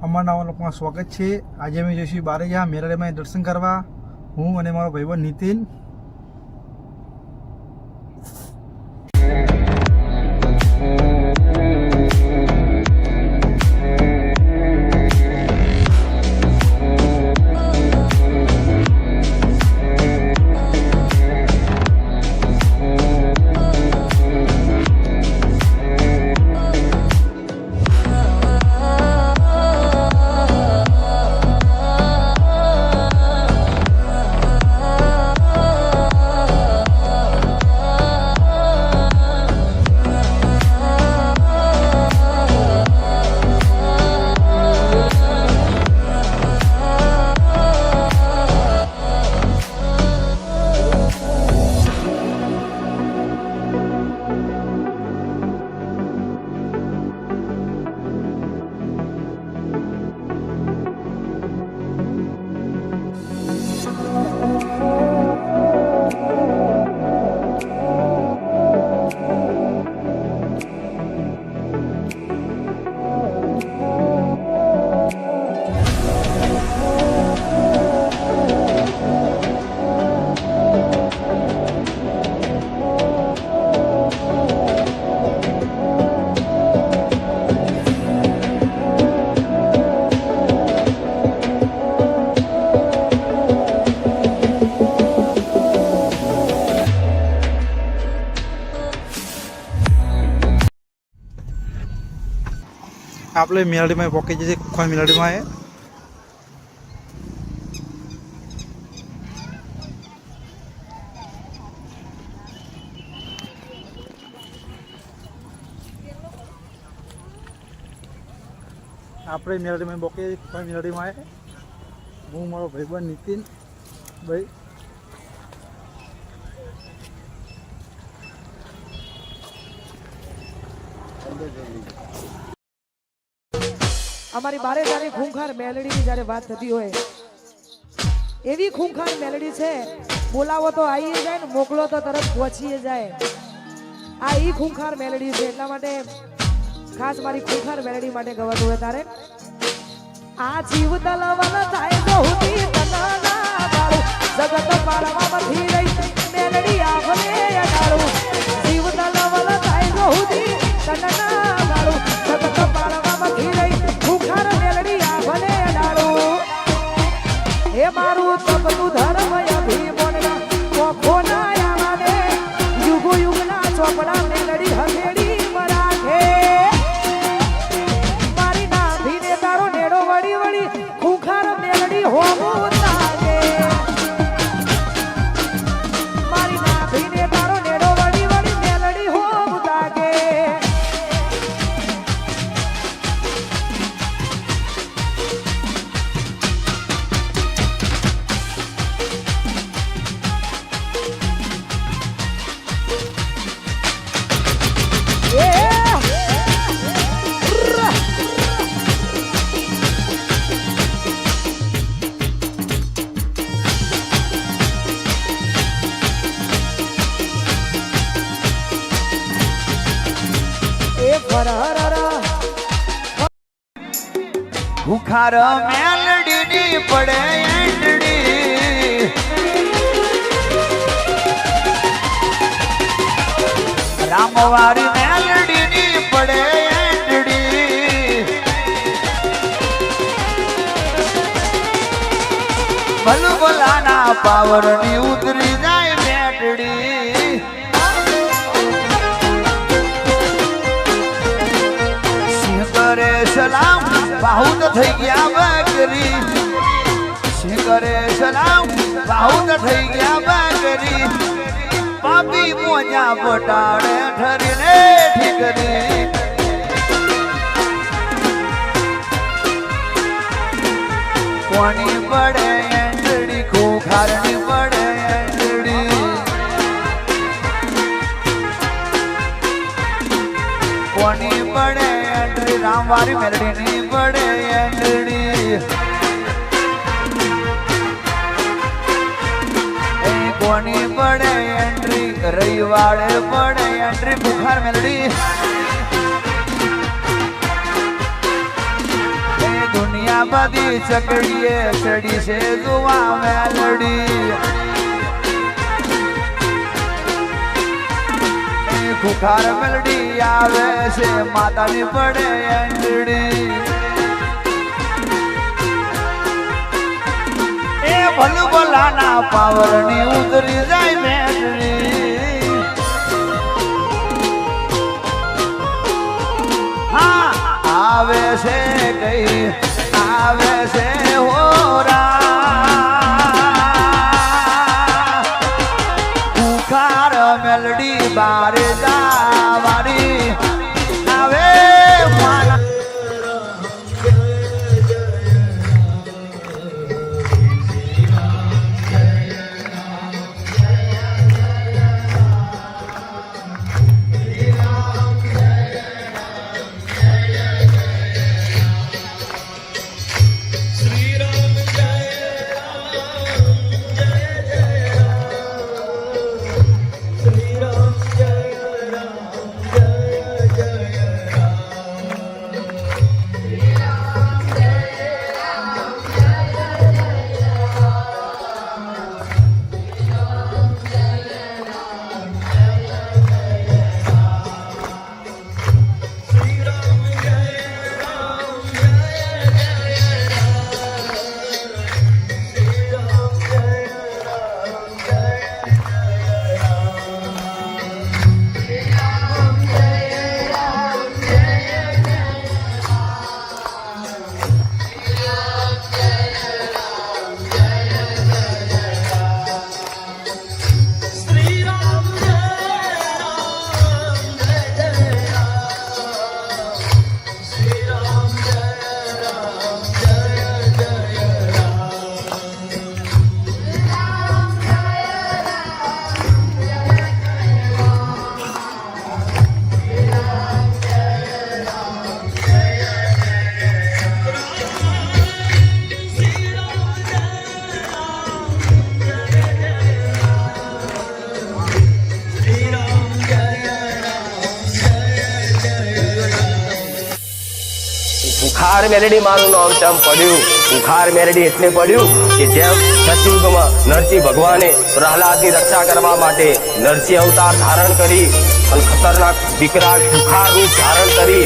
અમારા નવા લોકોમાં સ્વાગત છે। આજે અમે જઈશું બારેજા મેરાડીમાં દર્શન કરવા, હું અને મારો ભાઈબંધ નીતિન। આપણે મેરાડીમાં પહોંચી જઈએ, કુખા મેરાડીમાં આપણે મેરાડીમાં પહોંચી જઈએ, કુખા મેરાડીમાં હું મારો ભાઈબંધ નીતિન ભાઈ। અમારી બારેજાની ખૂંખાર મેલડીની જ્યારે વાત થતી હોય, એવી ખૂંખાર મેલડી છે, બોલાવો તો આવી જાય ને મોકલો તો તરત પહોંચી જાય। આ ઈ ખૂંખાર મેલડી છે, એટલા માટે ખાસ મારી ખૂંખાર મેલડી માટે ગવાતું હોય તારે। આ જીવ તલવલ થાય બહુતી તલના બાળું, જગત પાળવામાંથી રહી મેલડી આભને અડાળું। જીવ તલવલ થાય બહુતી તલના બાળું, જગત પાળવામાંથી રહી ખૂંખાર મેલડી આભને અડાળું। હે મારું તપતું ધર્મ અભિમોના કોખોના આવાને, યુગો યુગના ચોપડા મેલડી હથેળી મરાઠે। મારી નાભીને તારો નેડો વળી વળી ખૂંખાર મેલડી હોવું તાગે। મારી નાભીને તારો નેડો વળી વળી મેલડી હોવું તાગે। ખુખાર મેલડીની પડે એંડડી, રામવારી મેલડીની પડે એંડડી। ભલભલાના પાવરની ઉતરી જાય મેટડી। સિંહ કરે સલામ બાહુત થઈ ગયા બકરી, સિંહ કરે સલામ બાહુત થઈ ગયા બકરી। પાપી મોજા પટાડે ઠરીને ઠીકરી, કોની પડે એંડડી ખૂંખારની પડે એંડડી। કોની પડે એંડડી રામવારી મેલડીની પડે એંડડી। કોની પડે એન્ટ્રી રવિવારે પડે એન્ટ્રી બુખાર મેલડી। એ દુનિયા બધી ચકડીએ ચડી છે જોવા મેલડી ખુખાર મેલડી આવે છે માતાની પડે એંડડી એ ભલ ભલાના પાવરની ઉતરી જાય મેલડી હા આવે છે કઈ આવે છે હોરા ખુખાર મેલડી બારે જાવાની આવે મારા ખુખાર મેલડી મારું નામ ચમ પડ્યું ખુખાર મેલડી એટલે પડ્યું કે જેમ સતયુગમાં નરસિંહ ભગવાને પ્રહલાદની રક્ષા કરવા માટે નરસિંહ અવતાર ધારણ કરી અને ખતરનાક વિકરાળ ખુખાર રૂપ ધારણ કરી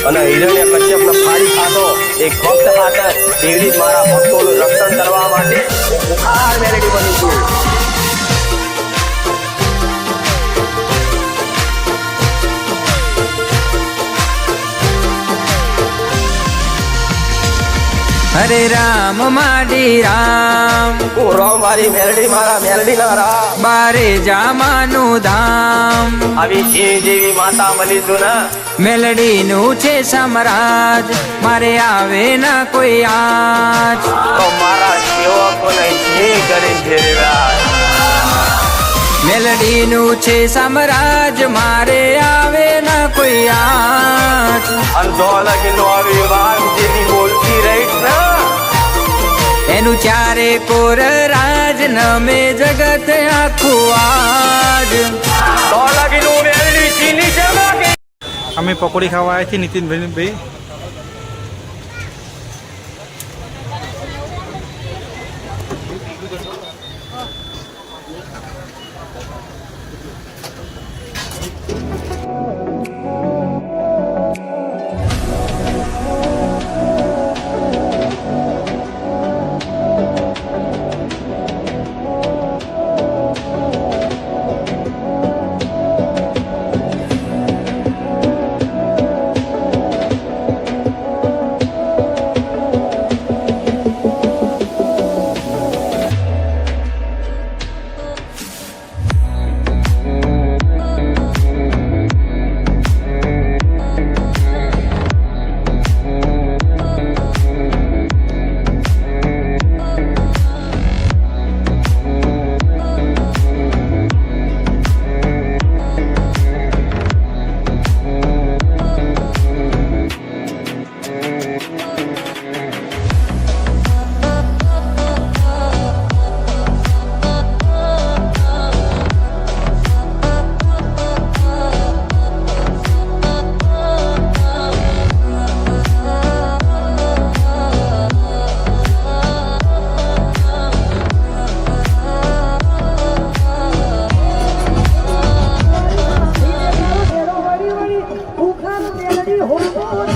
અને હિરણ્ય કશ્યપને ફાડી ખાધો એક ભક્ત ખાતર એવી રીતે મારા ભક્તોનું રક્ષણ કરવા માટે ખુખાર મેલડી બની છું. હરે રામ માડી રામ હું રામ મારી મેલડી મારા મેલડી ના રામ બારે જામાનું ધામ આવી શિવ જેવી માતા મળી છું ને મેલડી નું છે સામ્રાજ મારે આવે ના કોઈ આજ તો મારા સેવકોને જે કરી ફેરવ્યા મેલડી નું છે સામ્રાજ મારે આવે ના કોઈ આજ અંધોલગીનો આવી વાત જેવી બોલતી રહીશ ને એનું ચારે કોર રાજ નમે જગત આખું આજ ધોલગીનું મેલડી ચીની છે ને અમે પકોડી ખાવા આવ્યા છીએ નીતિનભાઈ. હોળી